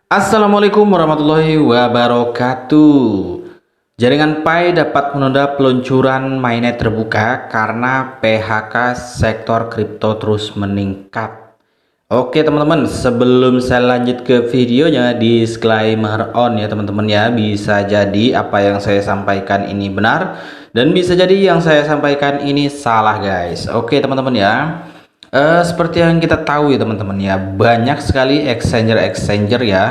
Assalamualaikum warahmatullahi wabarakatuh. Jaringan Pi dapat menunda peluncuran mainnet terbuka karena PHK sektor kripto terus meningkat. Oke teman-teman, sebelum saya lanjut ke videonya, disclaimer on ya teman-teman ya. Bisa jadi apa yang saya sampaikan ini benar dan bisa jadi yang saya sampaikan ini salah guys. Oke teman-teman ya. Seperti yang kita tahu ya teman-teman ya, banyak sekali exchanger ya,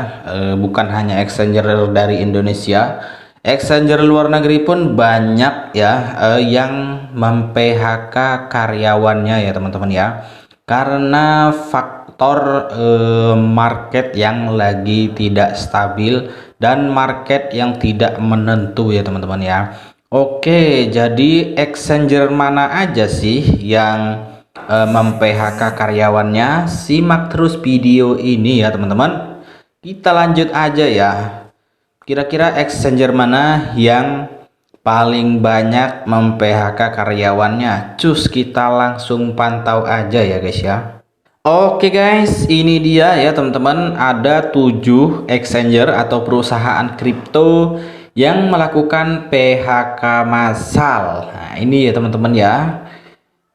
bukan hanya exchanger dari Indonesia, exchanger luar negeri pun banyak ya, yang mem-PHK karyawannya ya teman-teman ya, karena faktor market yang lagi tidak stabil dan market yang tidak menentu ya teman-teman ya. Oke, jadi exchanger mana aja sih yang mem-PHK karyawannya? Simak terus video ini ya teman-teman. Kita lanjut aja ya. Kira-kira exchanger mana yang paling banyak mem-PHK karyawannya? Cus, kita langsung pantau aja ya guys ya. Oke guys, ini dia ya teman-teman, ada 7 exchanger atau perusahaan kripto yang melakukan PHK massal. Nah, ini ya teman-teman ya.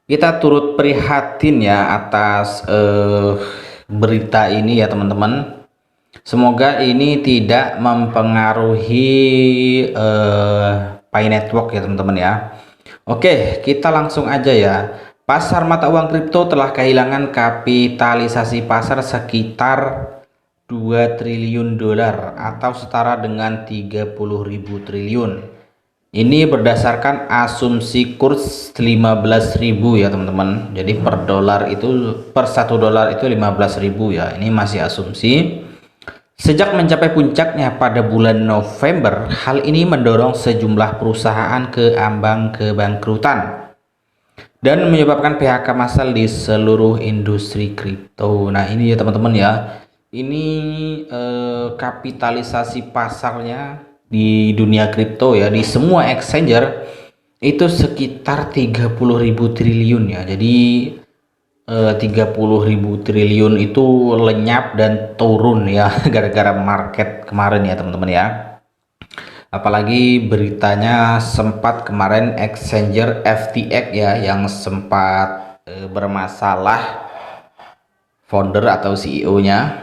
Kita turut prihatin ya atas berita ini ya teman-teman. Semoga ini tidak mempengaruhi Pi Network ya teman-teman ya. Oke, kita langsung aja ya. Pasar mata uang kripto telah kehilangan kapitalisasi pasar sekitar 2 triliun dolar atau setara dengan 30.000 triliun. Ini berdasarkan asumsi kurs 15.000 ya teman-teman. Jadi per dolar itu, per 1 dolar itu 15.000 ya. Ini masih asumsi. Sejak mencapai puncaknya pada bulan November, hal ini mendorong sejumlah perusahaan ke ambang kebangkrutan dan menyebabkan PHK massal di seluruh industri kripto. Nah, ini ya teman-teman ya. Ini kapitalisasi pasarnya di dunia kripto ya, di semua exchanger itu sekitar 30.000 triliun ya. Jadi 30.000 triliun itu lenyap dan turun ya gara-gara market kemarin ya teman-teman ya. Apalagi beritanya sempat kemarin exchanger FTX ya yang sempat bermasalah founder atau CEO-nya.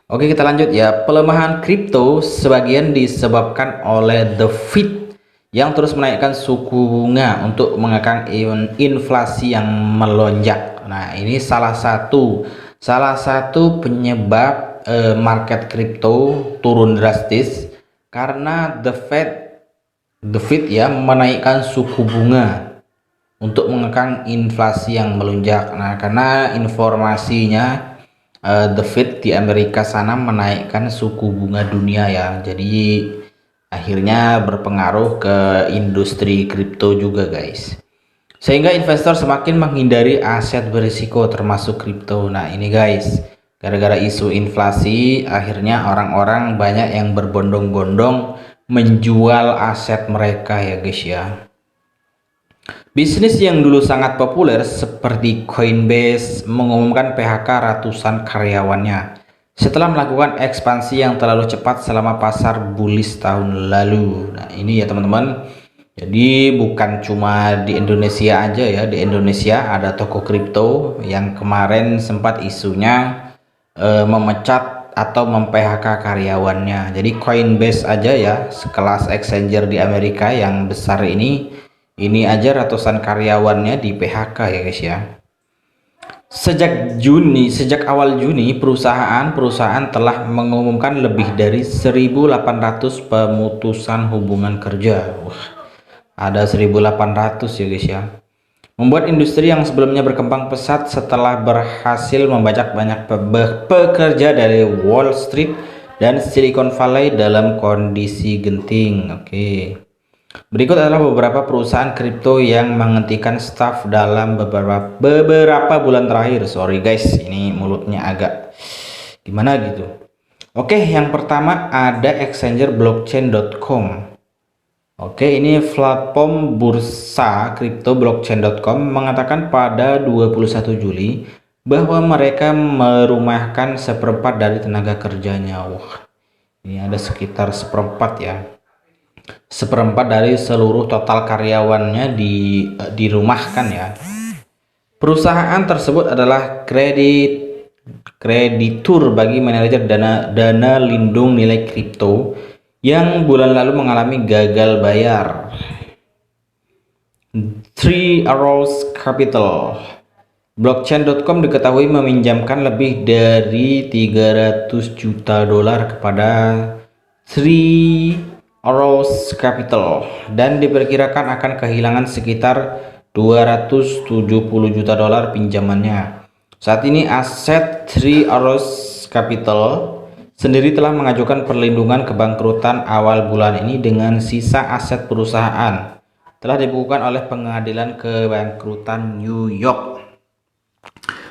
Oke, kita lanjut ya. Pelemahan kripto sebagian disebabkan oleh The Fed yang terus menaikkan suku bunga untuk mengekang inflasi yang melonjak. Nah, ini salah satu penyebab market kripto turun drastis karena The Fed ya menaikkan suku bunga untuk mengekang inflasi yang melonjak. Nah, karena informasinya The Fed di Amerika sana menaikkan suku bunga dunia ya. Jadi akhirnya berpengaruh ke industri kripto juga guys, sehingga investor semakin menghindari aset berisiko termasuk kripto. Nah ini guys, gara-gara isu inflasi akhirnya orang-orang banyak yang berbondong-bondong menjual aset mereka ya guys ya. Bisnis yang dulu sangat populer seperti Coinbase mengumumkan PHK ratusan karyawannya setelah melakukan ekspansi yang terlalu cepat selama pasar bullish tahun lalu. Nah ini ya teman-teman, jadi bukan cuma di Indonesia aja ya. Di Indonesia ada toko kripto yang kemarin sempat isunya memecat atau mem-PHK karyawannya. Jadi Coinbase aja ya, sekelas exchanger di Amerika yang besar ini aja ratusan karyawannya di PHK ya guys ya. Sejak awal Juni, perusahaan telah mengumumkan lebih dari 1.800 pemutusan hubungan kerja. Wah, ada 1.800 ya guys ya. Membuat industri yang sebelumnya berkembang pesat setelah berhasil membajak banyak pekerja dari Wall Street dan Silicon Valley dalam kondisi genting. Oke. Berikut adalah beberapa perusahaan kripto yang menghentikan staf dalam beberapa bulan terakhir. Sorry guys, ini mulutnya agak gimana gitu. Oke, yang pertama ada exchanger blockchain.com. Oke, ini platform bursa kripto blockchain.com mengatakan pada 21 Juli bahwa mereka merumahkan seperempat dari tenaga kerjanya. Wah, ini ada sekitar seperempat ya. Seperempat dari seluruh total karyawannya dirumahkan ya. Perusahaan tersebut adalah kreditur bagi manajer dana lindung nilai kripto yang bulan lalu mengalami gagal bayar. Three Arrows Capital. Blockchain.com diketahui meminjamkan lebih dari 300 juta dolar kepada Three Arrows Capital dan diperkirakan akan kehilangan sekitar 270 juta dolar pinjamannya. Saat ini aset Three Arrows Capital sendiri telah mengajukan perlindungan kebangkrutan awal bulan ini dengan sisa aset perusahaan telah dibukukan oleh Pengadilan Kebangkrutan New York.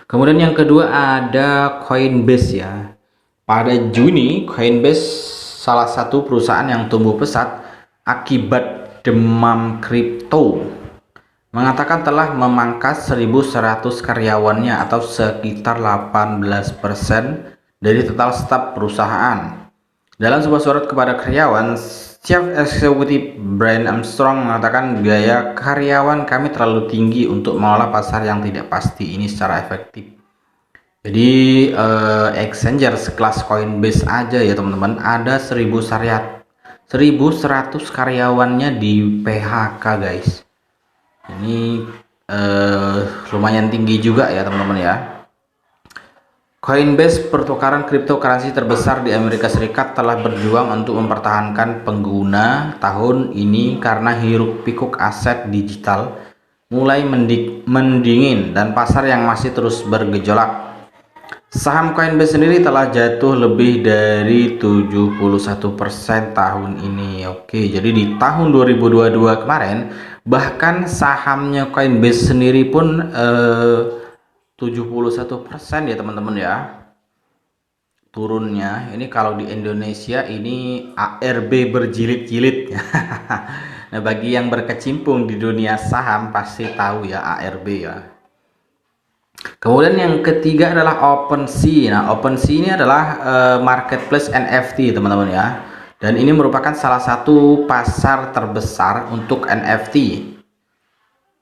Kemudian yang kedua ada Coinbase ya. Pada Juni, Coinbase salah satu perusahaan yang tumbuh pesat akibat demam kripto mengatakan telah memangkas 1.100 karyawannya atau sekitar 18% dari total staf perusahaan. Dalam sebuah surat kepada karyawan, Chief Executive Brian Armstrong mengatakan biaya karyawan kami terlalu tinggi untuk mengelola pasar yang tidak pasti ini secara efektif. Jadi exchanger sekelas Coinbase aja ya teman-teman, ada 1.100 karyawannya di PHK guys. Ini lumayan tinggi juga ya teman-teman ya. Coinbase, pertukaran cryptocurrency terbesar di Amerika Serikat, telah berjuang untuk mempertahankan pengguna tahun ini karena hiruk-pikuk aset digital mulai mendingin dan pasar yang masih terus bergejolak. Saham Coinbase sendiri telah jatuh lebih dari 71% tahun ini. Oke, jadi di tahun 2022 kemarin bahkan sahamnya Coinbase sendiri pun 71% ya teman-teman ya turunnya. Ini kalau di Indonesia ini ARB berjilid-jilid. Nah, bagi yang berkecimpung di dunia saham pasti tahu ya ARB ya. Kemudian yang ketiga adalah OpenSea. Nah, OpenSea ini adalah marketplace NFT teman-teman ya. Dan ini merupakan salah satu pasar terbesar untuk NFT.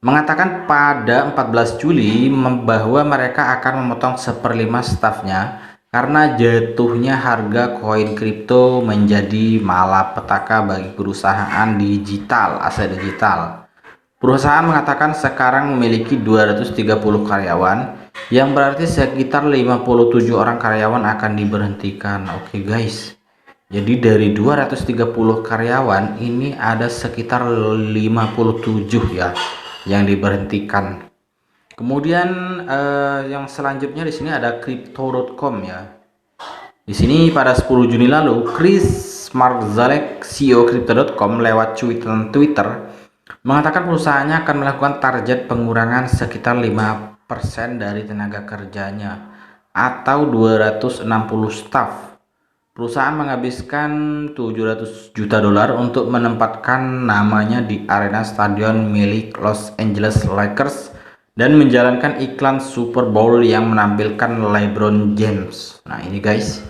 Mengatakan pada 14 Juli bahwa mereka akan memotong 1/5 stafnya karena jatuhnya harga koin kripto menjadi malapetaka bagi perusahaan digital, aset digital. Perusahaan mengatakan sekarang memiliki 230 karyawan, yang berarti sekitar 57 orang karyawan akan diberhentikan. Oke guys, jadi dari 230 karyawan ini ada sekitar 57 ya yang diberhentikan. Kemudian yang selanjutnya di sini ada crypto.com ya. Di sini pada 10 Juni lalu, Chris Marszalek, CEO crypto.com, lewat Twitter mengatakan perusahaannya akan melakukan target pengurangan sekitar 5% dari tenaga kerjanya atau 260 staf. Perusahaan menghabiskan 700 juta dolar untuk menempatkan namanya di arena stadion milik Los Angeles Lakers dan menjalankan iklan Super Bowl yang menampilkan LeBron James. Nah, ini guys.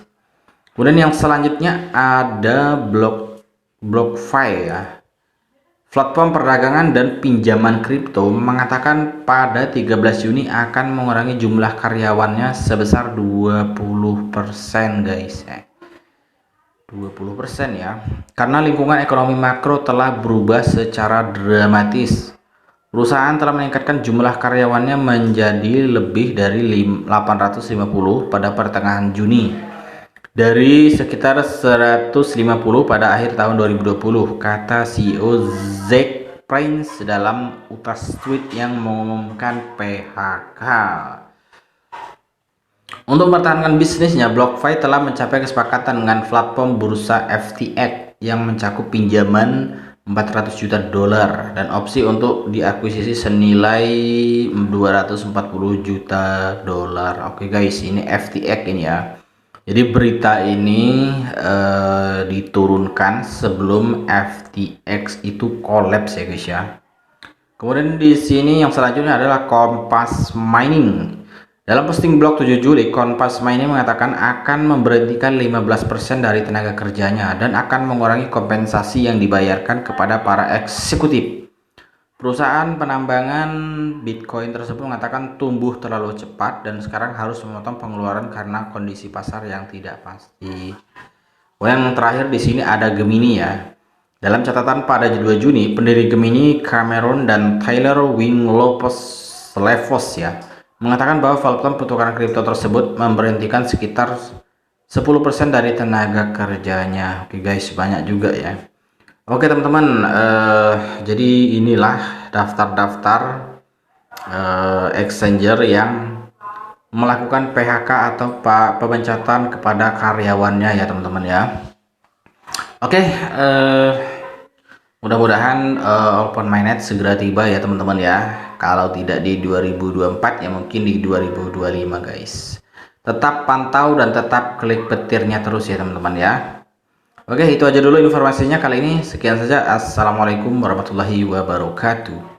Kemudian yang selanjutnya ada BlockFi ya. Platform perdagangan dan pinjaman kripto mengatakan pada 13 Juni akan mengurangi jumlah karyawannya sebesar 20% guys. 20% ya, karena lingkungan ekonomi makro telah berubah secara dramatis. Perusahaan telah meningkatkan jumlah karyawannya menjadi lebih dari 850 pada pertengahan Juni dari sekitar 150 pada akhir tahun 2020, kata CEO Zach Prince dalam utas tweet yang mengumumkan PHK. Untuk mempertahankan bisnisnya, BlockFi telah mencapai kesepakatan dengan platform bursa FTX yang mencakup pinjaman 400 juta dolar dan opsi untuk diakuisisi senilai 240 juta dolar. Oke guys, ini FTX ini ya. Jadi berita ini diturunkan sebelum FTX itu kolaps ya guys ya. Kemudian di sini yang selanjutnya adalah Kompas Mining. Dalam posting blog 7 Juli, Kompas ini mengatakan akan memberhentikan 15% dari tenaga kerjanya dan akan mengurangi kompensasi yang dibayarkan kepada para eksekutif. Perusahaan penambangan Bitcoin tersebut mengatakan tumbuh terlalu cepat dan sekarang harus memotong pengeluaran karena kondisi pasar yang tidak pasti. Yang terakhir di sini ada Gemini ya. Dalam catatan pada 2 Juni, pendiri Gemini, Cameron dan Tyler Wing Levos ya, mengatakan bahwa platform pertukaran kripto tersebut memberhentikan sekitar 10% dari tenaga kerjanya. Oke guys, banyak juga ya. Oke teman-teman, jadi inilah daftar-daftar exchanger yang melakukan PHK atau pemecatan kepada karyawannya ya teman-teman ya. Oke, mudah-mudahan Open Mainnet segera tiba ya teman-teman ya. Kalau tidak di 2024 ya mungkin di 2025 guys. Tetap pantau dan tetap klik petirnya terus ya teman-teman ya. Oke, itu aja dulu informasinya kali ini. Sekian saja. Assalamualaikum warahmatullahi wabarakatuh.